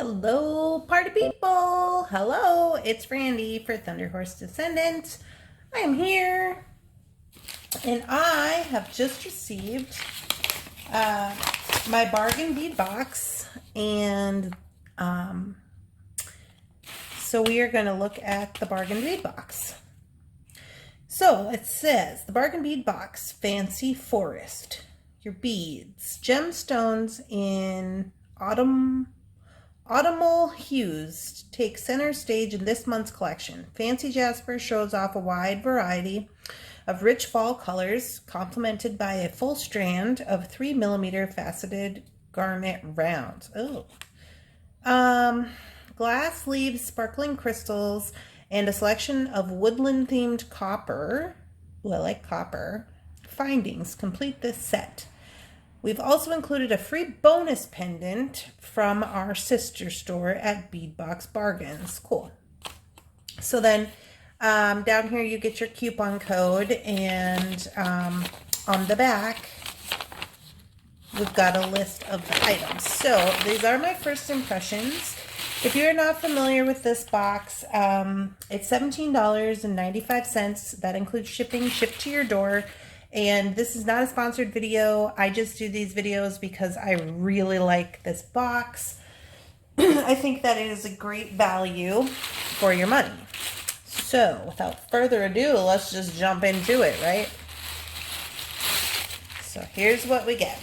Hello, party people! Hello, it's Randee for Thunderhorse Descendant. I am here, and I have just received my Bargin bead box, and so we are going to look at the Bargin bead box. So it says, the Bargin bead box, Fancy Forest. Your beads, gemstones in autumnal hues take center stage in this month's collection. Fancy Jasper shows off a wide variety of rich fall colors, complemented by a full strand of 3mm faceted garnet rounds. Oh. Glass leaves, sparkling crystals, and a selection of woodland-themed copper, well, I like copper, findings complete this set. We've also included a free bonus pendant from our sister store at Beadbox Bargains. Cool. So then down here you get your coupon code, and on the back we've got a list of the items. So these are my first impressions. If you're not familiar with this box, it's $17.95. That includes shipping, shipped to your door. And this is not a sponsored video. I just do these videos because I really like this box. I think that it is a great value for your money. So without further ado, let's just jump into it, right? So here's what we get.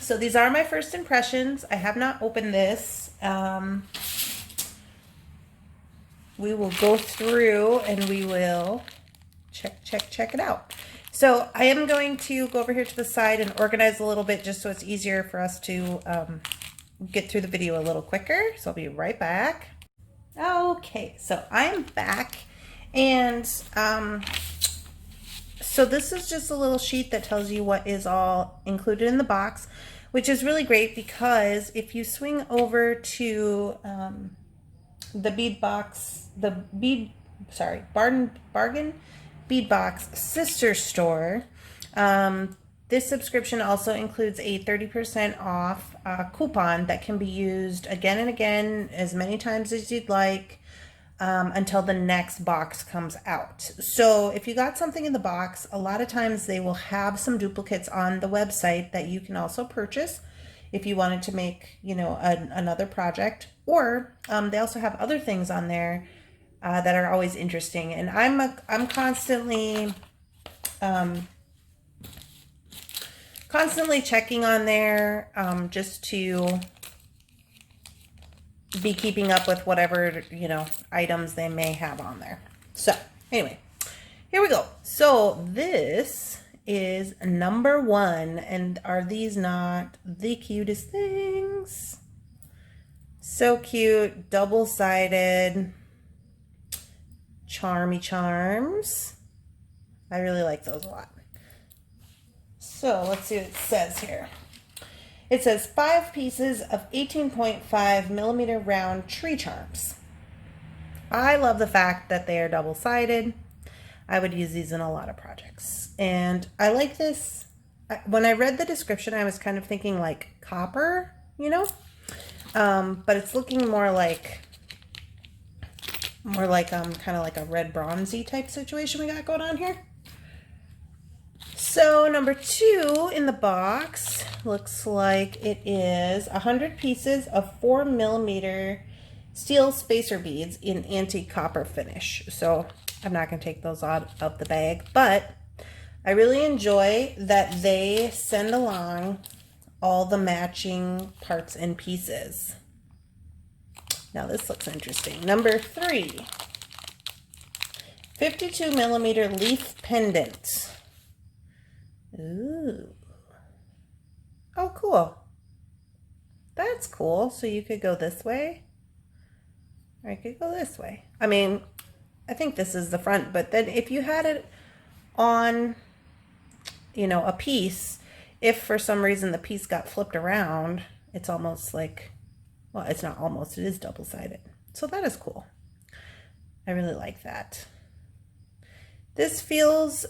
So these are my first impressions. I have not opened this. We will go through and we will check it out. So I am going to go over here to the side and organize a little bit just so it's easier for us to get through the video a little quicker. So I'll be right back. Okay, so I'm back, and so this is just a little sheet that tells you what is all included in the box, which is really great because if you swing over to the Bargin Beadbox sister store, this subscription also includes a 30% off coupon that can be used again and again as many times as you'd like until the next box comes out. So if you got something in the box, a lot of times they will have some duplicates on the website that you can also purchase if you wanted to make, you know, another project, or they also have other things on there that are always interesting. And I'm constantly checking on there just to be keeping up with whatever, you know, items they may have on there. So anyway, here we go. So this is number 1, and are these not the cutest things? So cute, double-sided charmy charms. I really like those a lot. So let's see what it says here. It says 5 pieces of 18.5mm round tree charms. I love the fact that they are double-sided. I would use these in a lot of projects. And I like this. When I read the description, I was kind of thinking like copper, you know? But it's looking more like kind of like a red bronzy type situation we got going on here. So number 2 in the box looks like it is 100 pieces of 4mm steel spacer beads in antique copper finish. So I'm not going to take those out of the bag, but I really enjoy that they send along all the matching parts and pieces. Now this looks interesting. Number 3, 52mm leaf pendant. Ooh. Oh, cool. That's cool. So you could go this way, or you could go this way. I mean, I think this is the front, but then if you had it on, you know, a piece, if for some reason the piece got flipped around, it's almost like, well, it's not almost, it is double-sided. So that is cool. I really like that. This feels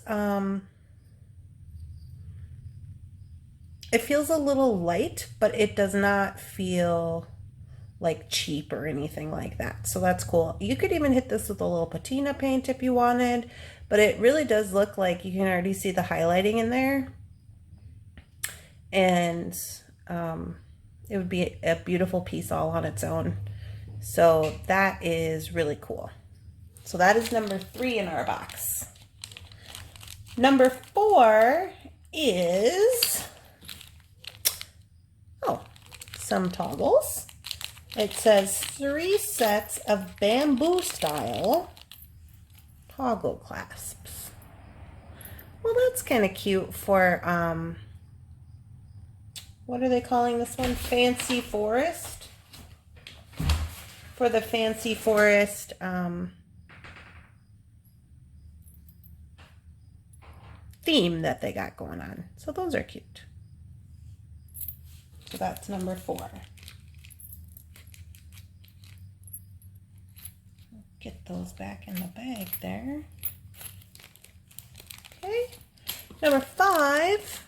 it feels a little light, but it does not feel like cheap or anything like that. So that's cool. You could even hit this with a little patina paint if you wanted, but it really does look like you can already see the highlighting in there. And it would be a beautiful piece all on its own. So that is really cool. So that is number 3 in our box. Number 4 is, some toggles. It says 3 sets of bamboo style toggle clasps. Well, that's kind of cute for, what are they calling this one? Fancy Forest. For the Fancy Forest theme that they got going on. So those are cute. So that's number 4. Get those back in the bag there. Okay. Number 5.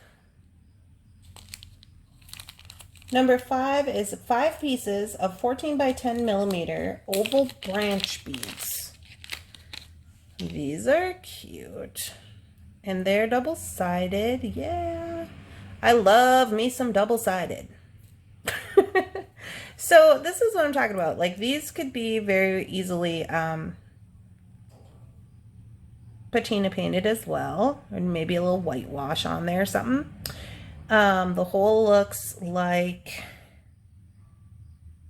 Number 5 is 5 pieces of 14 by 10 millimeter oval branch beads. These are cute. And they're double-sided. Yeah. I love me some double-sided. So this is what I'm talking about. Like, these could be very easily patina painted as well, or maybe a little whitewash on there or something. The hole looks like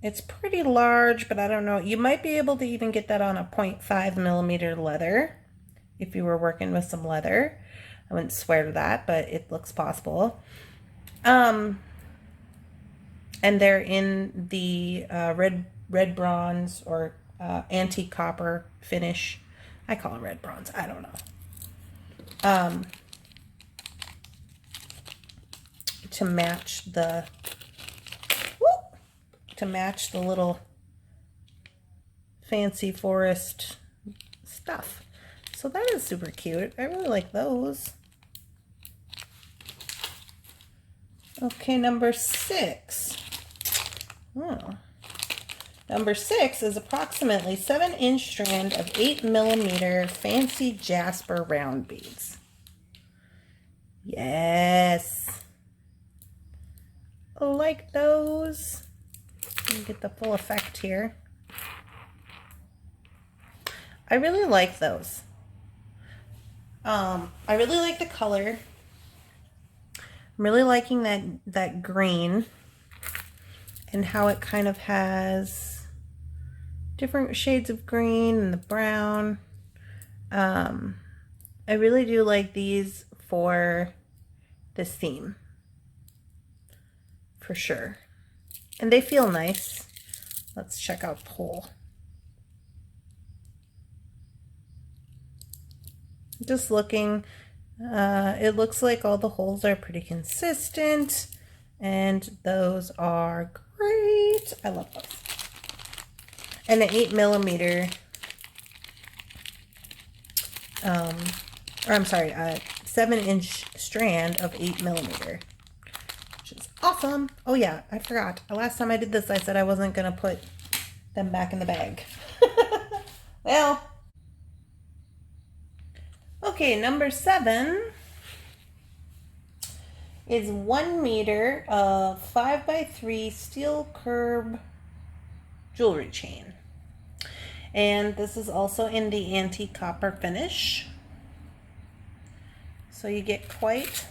it's pretty large, but I don't know. You might be able to even get that on a 0.5 millimeter leather if you were working with some leather. I wouldn't swear to that, but it looks possible. And they're in the red bronze or antique copper finish. I call it red bronze. I don't know. To match the little Fancy Forest stuff. So that is super cute. I really like those. Okay, number 6. Oh. Number 6 is approximately 7-inch strand of 8 millimeter fancy Jasper round beads. Yes. I like those. Let me get the full effect here. I really like those. I really like the color. I'm really liking that green and how it kind of has different shades of green and the brown. I really do like these for this theme, for sure. And they feel nice. Let's check out the hole. Just looking, it looks like all the holes are pretty consistent, and those are great. I love those. And the 8 millimeter, or I'm sorry, 7-inch strand of 8 millimeter, which is awesome. Oh yeah, I forgot. Last time I did this, I said I wasn't gonna put them back in the bag. Well, okay, number 7 is 1 meter of 5x3 steel curb jewelry chain. And this is also in the antique copper finish. So you get quite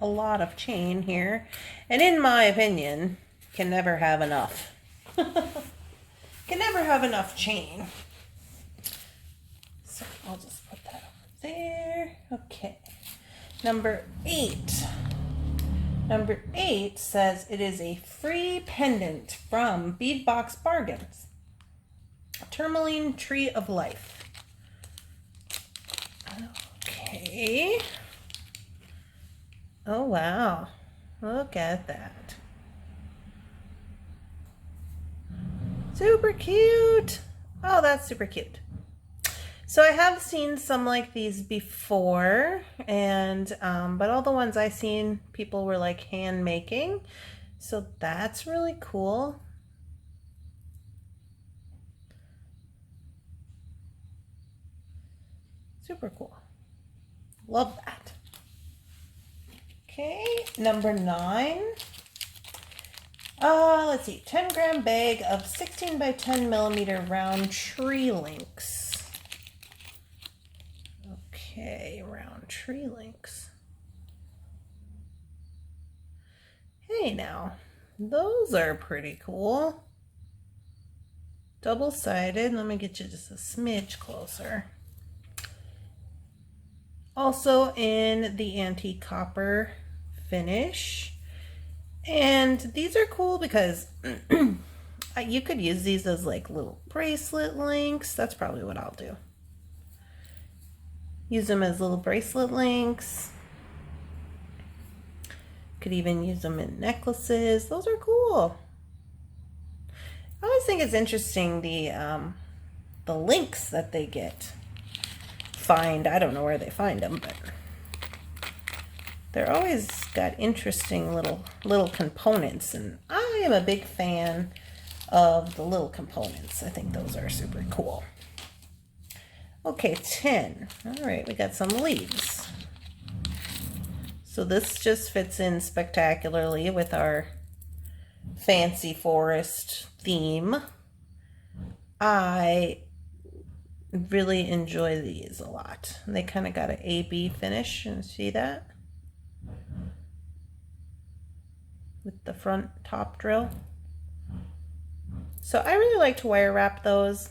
a lot of chain here. And in my opinion, can never have enough. Can never have enough chain. So I'll just put that over there. Okay. Number 8. Number 8 says it is a free pendant from Bead Box Bargains. A tourmaline tree of life. Okay. Oh wow. Look at that. Super cute. Oh, that's super cute. So I have seen some like these before, and but all the ones I seen, people were like hand making. So that's really cool. Super cool. Love that. Okay, number 9. Let's see, 10-gram bag of 16 by 10 millimeter round tree links. Okay, round tree links. Hey now, those are pretty cool. Double-sided. Let me get you just a smidge closer. Also in the antique copper finish. And these are cool because you could use these as like little bracelet links. That's probably what I'll do. Use them as little bracelet links. Could even use them in necklaces. Those are cool. I always think it's interesting the links that they find. I don't know where they find them, but they're always got interesting little components, and I am a big fan of the little components. I think those are super cool. Okay, 10. All right, we got some leaves. So this just fits in spectacularly with our fancy forest theme. I really enjoy these a lot. They kind of got an AB finish, and see that? With the front top drill. So I really like to wire wrap those.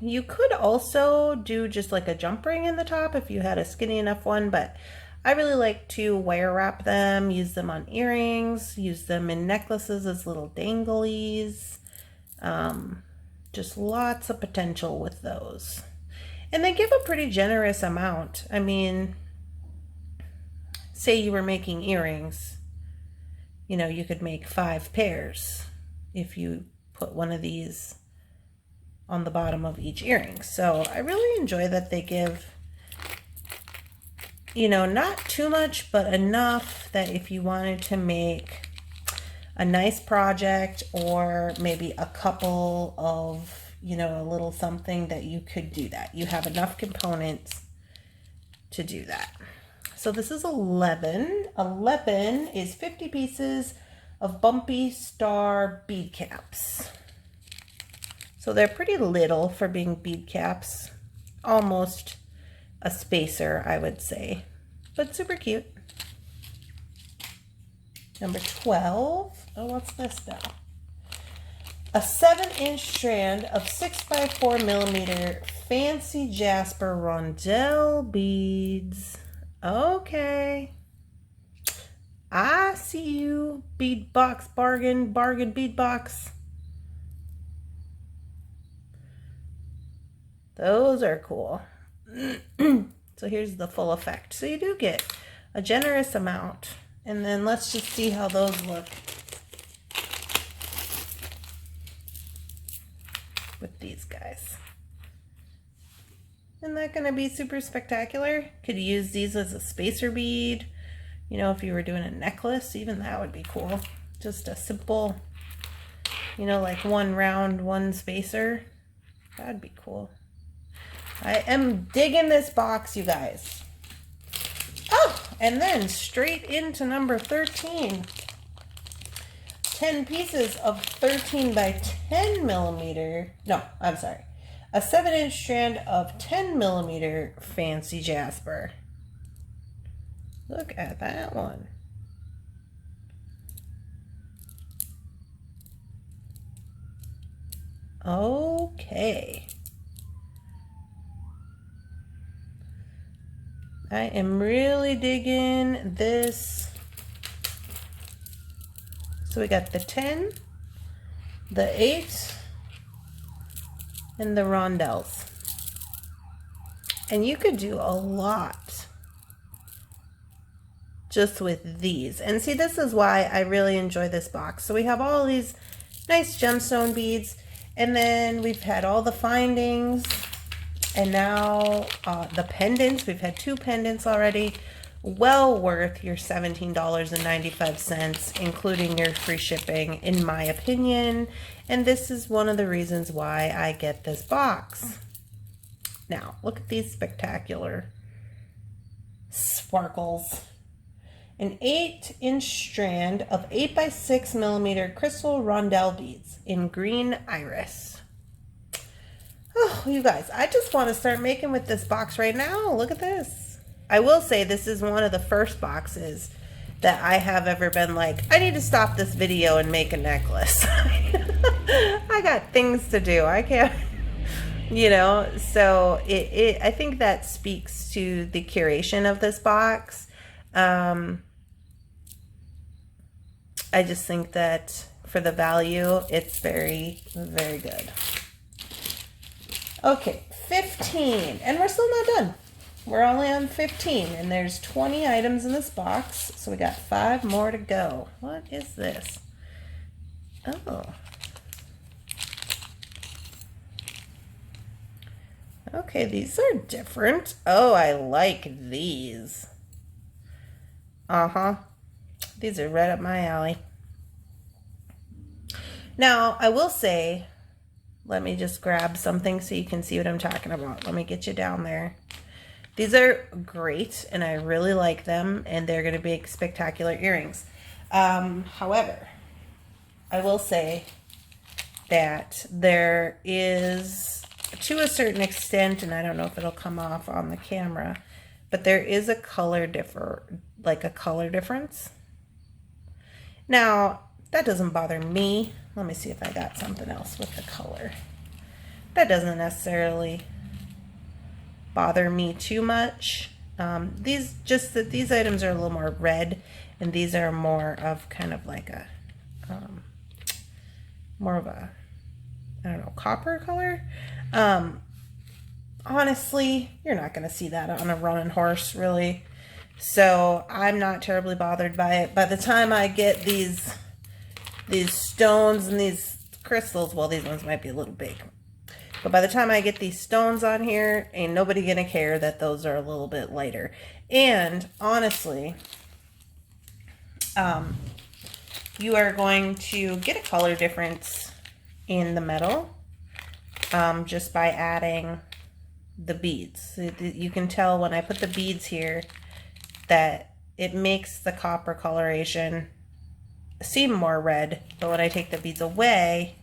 You could also do just like a jump ring in the top if you had a skinny enough one, but I really like to wire wrap them, use them on earrings, use them in necklaces as little danglies. Just lots of potential with those. And they give a pretty generous amount. I mean, say you were making earrings, you know, you could make 5 pairs if you put one of these on the bottom of each earring. So I really enjoy that they give, you know, not too much, but enough that if you wanted to make a nice project or maybe a couple of, you know, a little something, that you could do that. You have enough components to do that. So this is 11. 11 is 50 pieces of bumpy star bead caps. So they're pretty little for being bead caps. Almost a spacer, I would say, but super cute. Number 12. Oh, what's this now? A 7-inch strand of 6 by 4 millimeter fancy Jasper rondelle beads. Okay. I see you, bead box, bargain bead box. Those are cool. So here's the full effect. So you do get a generous amount. And then let's just see how those look with these guys. Isn't that going to be super spectacular? Could use these as a spacer bead. You know, if you were doing a necklace, even that would be cool. Just a simple, you know, like one round, one spacer. That'd be cool. I am digging this box, you guys. Oh, and then straight into number 13. 10 pieces of 13 by 10 millimeter. No, I'm sorry. A 7-inch strand of 10 millimeter fancy Jasper. Look at that one. Okay. I am really digging this. So we got the 10, the 8, and the rondelles. And you could do a lot just with these. And see, this is why I really enjoy this box. So we have all these nice gemstone beads, And then we've had all the findings, and now the pendants. We've had 2 pendants already. Well worth your $17.95, including your free shipping, in my opinion. And this is one of the reasons why I get this box. Now, look at these spectacular sparkles. An 8-inch strand of 8 by 6 millimeter crystal rondelle beads in green iris. Oh, you guys, I just want to start making with this box right now. Look at this. I will say this is one of the first boxes that I have ever been like, I need to stop this video and make a necklace. I got things to do. I can't, you know, so I think that speaks to the curation of this box. I just think that for the value, it's very, very good. Okay, 15, and we're still not done. We're only on 15, and there's 20 items in this box, so we got 5 more to go. What is this? Oh. Okay, these are different. Oh, I like these. Uh-huh. These are right up my alley. Now, I will say, let me just grab something so you can see what I'm talking about. Let me get you down there. These are great, and I really like them, and they're going to be spectacular earrings. However, I will say that there is, to a certain extent, and I don't know if it'll come off on the camera, but there is a color difference. Now, that doesn't bother me. Let me see if I got something else with the color. That doesn't necessarily bother me too much. These items are a little more red, and these are more of kind of like a more of a, I don't know, copper color. Honestly, you're not going to see that on a running horse, really. So I'm not terribly bothered by it. By the time I get these stones and these crystals, well, these ones might be a little big, but by the time I get these stones on here, ain't nobody gonna care that those are a little bit lighter. And honestly, you are going to get a color difference in the metal just by adding the beads. You can tell when I put the beads here that it makes the copper coloration seem more red, but when I take the beads away,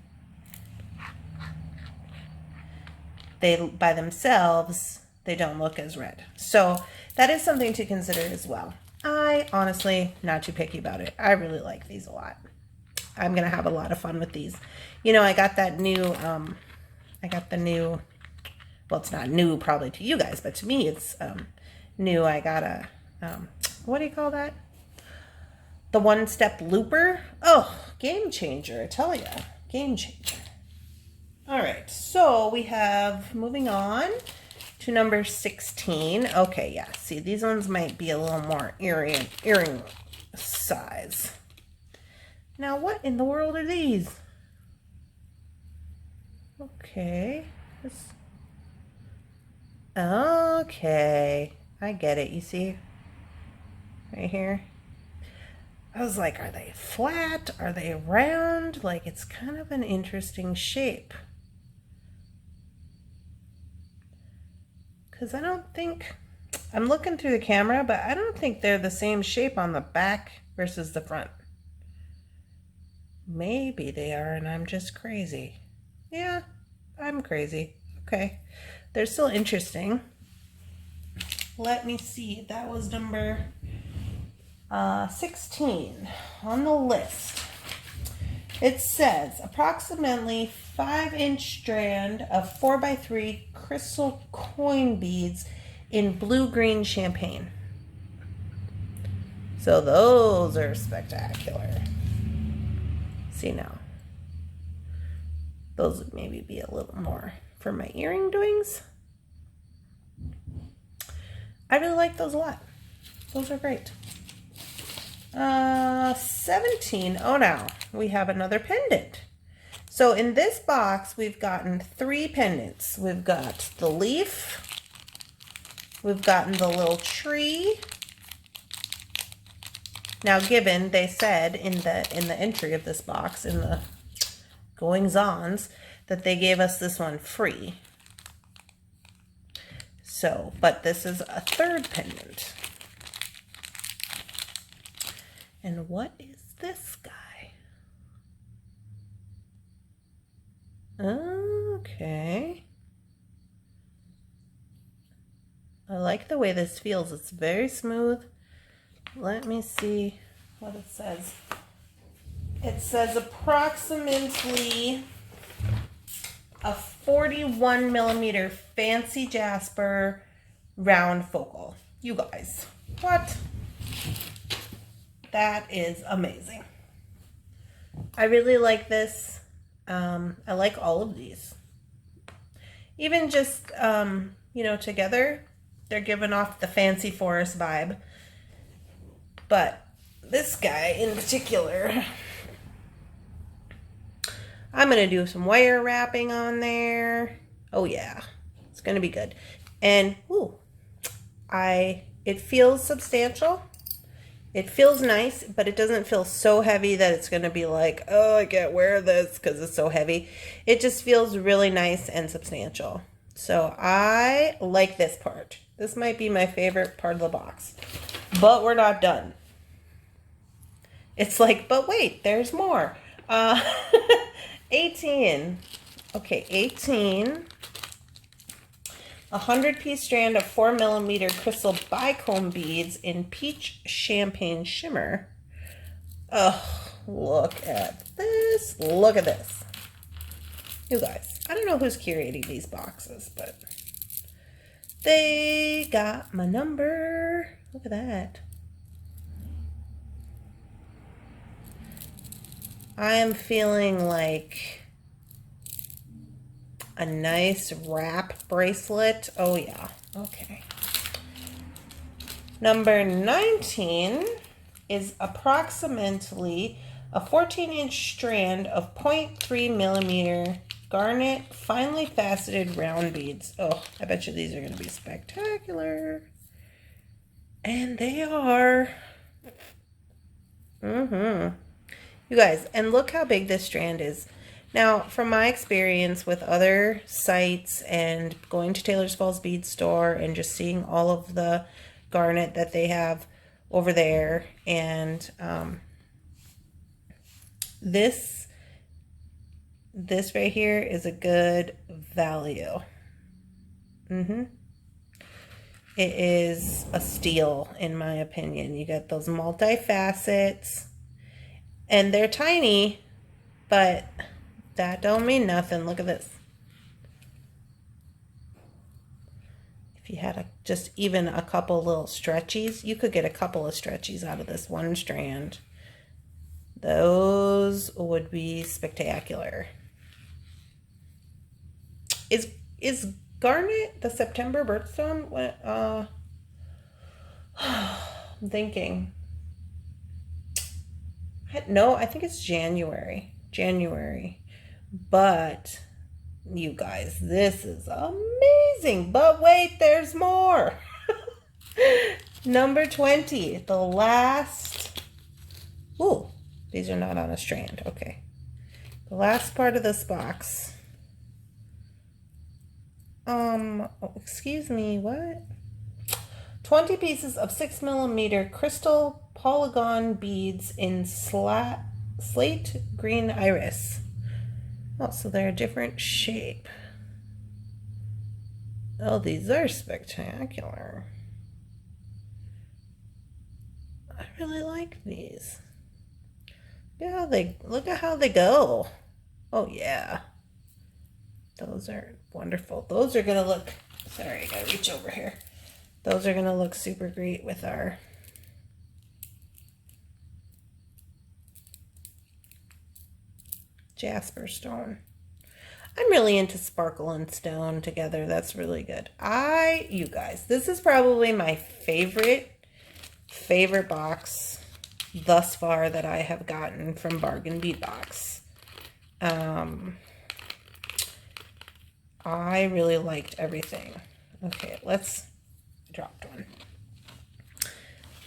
they by themselves, they don't look as red. So that is something to consider as well. I honestly, not too picky about it. I really like these a lot. I'm gonna have a lot of fun with these. You know, I got that new, well, it's not new probably to you guys, but to me it's new. I got a, what do you call that? The one-step looper. Oh, game changer, I tell you. Game changer. All right, so we have, moving on to number 16. Okay, yeah, see, these ones might be a little more earring size. Now, what in the world are these? Okay. Okay, I get it, you see? Right here. I was like, are they flat? Are they round? Like, it's kind of an interesting shape. Because I don't think, I'm looking through the camera, but I don't think they're the same shape on the back versus the front. Maybe they are, and I'm just crazy. Yeah, I'm crazy. Okay, they're still interesting. Let me see, that was number 16 on the list. It says approximately 5-inch strand of 4x3 crystal coin beads in blue-green champagne. So those are spectacular. See now, those would maybe be a little more for my earring doings. I really like those a lot. Those are great. 17. Oh, now we have another pendant. So in this box, we've gotten 3 pendants. We've got the leaf, we've gotten the little tree. Now, given they said in the entry of this box, in the goings-ons, that they gave us this one free. So, but this is a 3rd pendant. And what is this guy? Okay. I like the way this feels. It's very smooth. Let me see what it says. It says approximately a 41 millimeter fancy Jasper round focal. You guys, what? That is amazing. I really like this. I like all of these. Even just, you know, together, they're giving off the fancy forest vibe. But this guy in particular, I'm going to do some wire wrapping on there. Oh yeah, it's going to be good. And, ooh, it feels substantial. It feels nice, but it doesn't feel so heavy that it's going to be like, oh, I can't wear this because it's so heavy. It just feels really nice and substantial. So I like this part. This might be my favorite part of the box. But we're not done. It's like, but wait, there's more. 18. Okay, 18. A 100-piece strand of 4 millimeter crystal bicomb beads in peach champagne shimmer. Oh, look at this. Look at this. You guys, I don't know who's curating these boxes, but they got my number. Look at that. I am feeling like a nice wrap bracelet. Oh yeah, okay. Number 19 is approximately a 14-inch strand of 0.3 millimeter garnet finely faceted round beads. Oh, I bet you these are going to be spectacular. And they are. You guys, and look how big this strand is. Now, from my experience with other sites and going to Taylor's Falls Bead Store and just seeing all of the garnet that they have over there, and this right here is a good value. It is a steal, in my opinion. You got those multi-facets, and they're tiny, but that don't mean nothing. Look at this. If you had just even a couple little stretchies, you could get a couple of stretchies out of this one strand. Those would be spectacular. Is Garnet the September birthstone? I'm thinking. No, I think it's January. But you guys, this is amazing. But wait, there's more. Number 20, the last. Ooh, these are not on a strand. Okay. The last part of this box. Excuse me, what? 20 pieces of 6 millimeter crystal Polygon beads in slate green iris. Oh, so they're a different shape. Oh, these are spectacular. I really like these. Look at how they go. Oh yeah. Those are wonderful. Those are gonna look, sorry, I gotta reach over here. Those are gonna look super great with our Jasper stone. I'm really into sparkle and stone together. That's really good. You guys, this is probably my favorite box thus far that I have gotten from Bargain Bead Box. I really liked everything. Okay, let's drop one.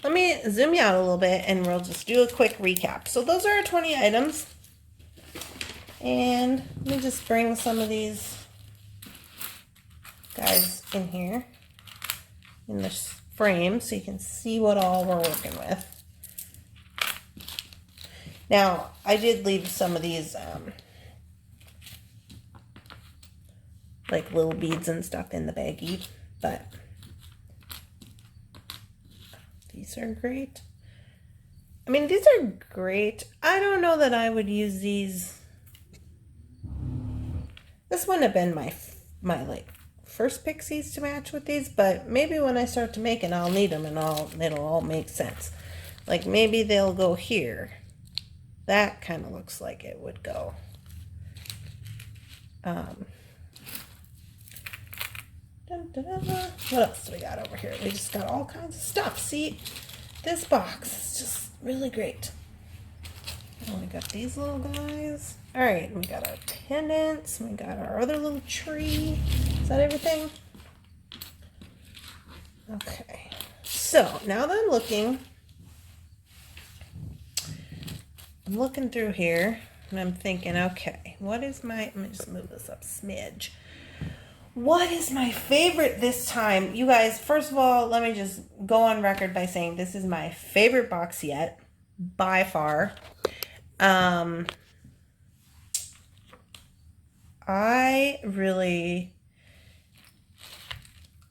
Let me zoom you out a little bit and we'll just do a quick recap. So those are our 20 items. And let me just bring some of these guys in here in this frame so you can see what all we're working with. Now, I did leave some of these like little beads and stuff in the baggie, but these are great. I mean, these are great. I don't know that I would use these. This wouldn't have been my like first pixies to match with these, but maybe when I start to make it, I'll need them and it'll all make sense. Like maybe they'll go here. That kind of looks like it would go. What else do we got over here? We just got all kinds of stuff. See, this box is just really great. And we got these little guys. All right, we got our pendants. We got our other little tree. Is that everything? Okay. So now that I'm looking through here and I'm thinking, okay, what is let me just move this up a smidge. What is my favorite this time? You guys, first of all, let me just go on record by saying this is my favorite box yet, by far. I really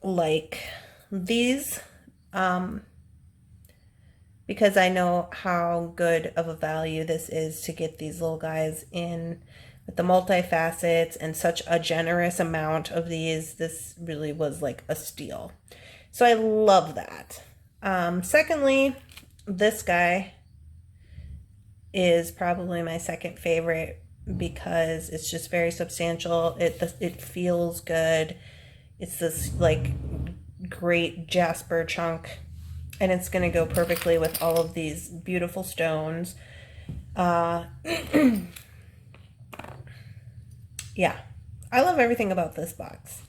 like these because I know how good of a value this is to get these little guys in with the multi-facets and such a generous amount of these. This really was like a steal. So I love that. Secondly, this guy is probably my second favorite because it's just very substantial. It feels good. It's this like great Jasper chunk, and it's going to go perfectly with all of these beautiful stones. Yeah, I love everything about this box.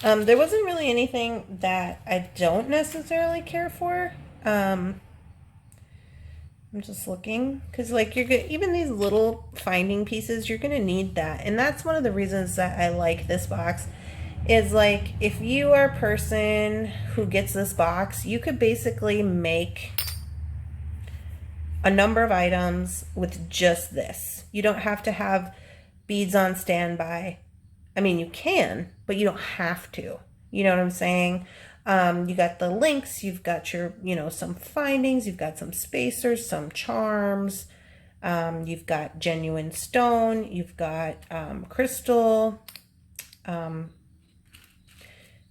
There wasn't really anything that I don't necessarily care for. I'm just looking because like even these little finding pieces, you're gonna need that, and that's one of the reasons that I like this box. Is like if you are a person who gets this box, you could basically make a number of items with just this. You don't have to have beads on standby. I mean, you can, but you don't have to. You know what I'm saying? You got the links, you've got your, some findings, you've got some spacers, some charms, you've got genuine stone, you've got crystal,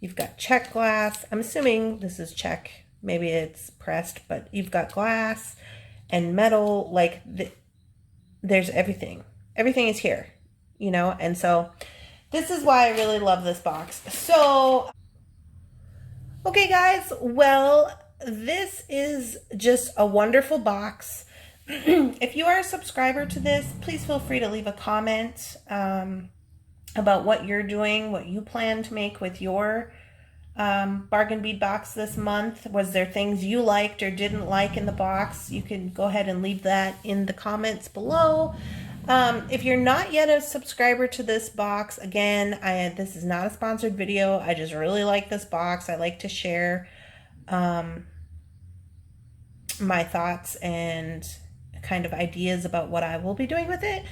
you've got check glass. I'm assuming this is check. Maybe it's pressed, but you've got glass and metal. Like there's everything. Everything is here, and so this is why I really love this box. So, okay guys, well, this is just a wonderful box. If you are a subscriber to this, please feel free to leave a comment about what you're doing, what you plan to make with your bargain bead box this month. Was there things you liked or didn't like in the box? You can go ahead and leave that in the comments below. If you're not yet a subscriber to this box, again, this is not a sponsored video. I just really like this box. I like to share my thoughts and kind of ideas about what I will be doing with it.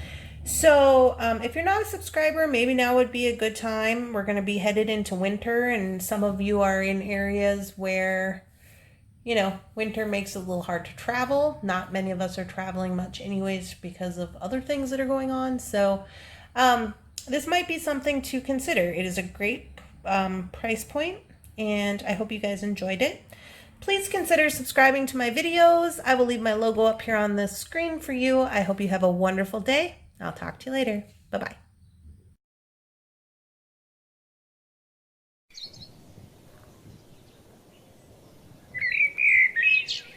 So if you're not a subscriber, maybe now would be a good time. We're going to be headed into winter, and some of you are in areas where winter makes it a little hard to travel. Not many of us are traveling much anyways because of other things that are going on. So this might be something to consider. It is a great price point, and I hope you guys enjoyed it. Please consider subscribing to my videos. I will leave my logo up here on the screen for you. I hope you have a wonderful day. I'll talk to you later. Bye-bye.